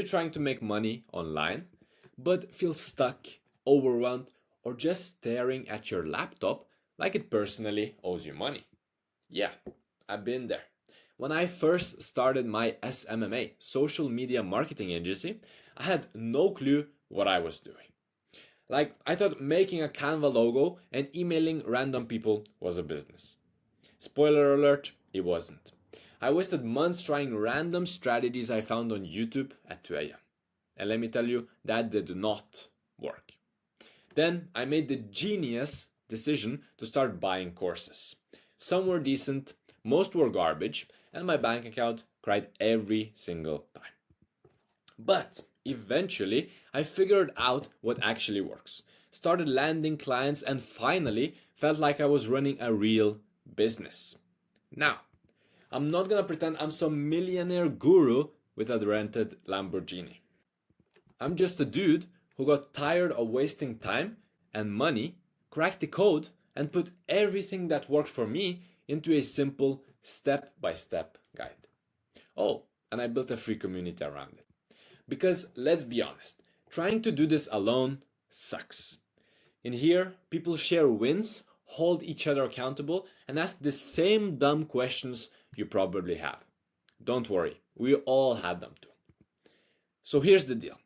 trying to make money online, but feel stuck, overwhelmed, or just staring at your laptop like it personally owes you money? Yeah, I've been there. When I first started my SMMA, social media marketing agency, I had no clue what I was doing. Like, I thought making a Canva logo and emailing random people was a business. Spoiler alert, it wasn't. I wasted months trying random strategies I found on YouTube at 2 a.m. And let me tell you, that did not work. Then I made the genius decision to start buying courses. Some were decent, most were garbage, and my bank account cried every single time. But eventually, I figured out what actually works, started landing clients, and finally felt like I was running a real business. Now, I'm not gonna pretend I'm some millionaire guru with a rented Lamborghini. I'm just a dude who got tired of wasting time and money, cracked the code, and put everything that worked for me into a simple step by step guide. Oh, and I built a free community around it. Because let's be honest, trying to do this alone sucks. In here, people share wins, hold each other accountable, and ask the same dumb questions you probably have. Don't worry, we all had them too. So here's the deal.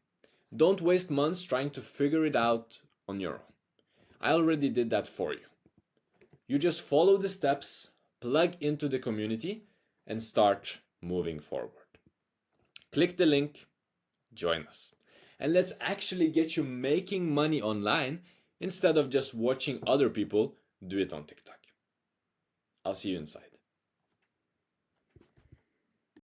Don't waste months trying to figure it out on your own. I already did that for you. You just follow the steps, plug into the community, and start moving forward. Click the link, join us. And let's actually get you making money online instead of just watching other people do it on TikTok. I'll see you inside.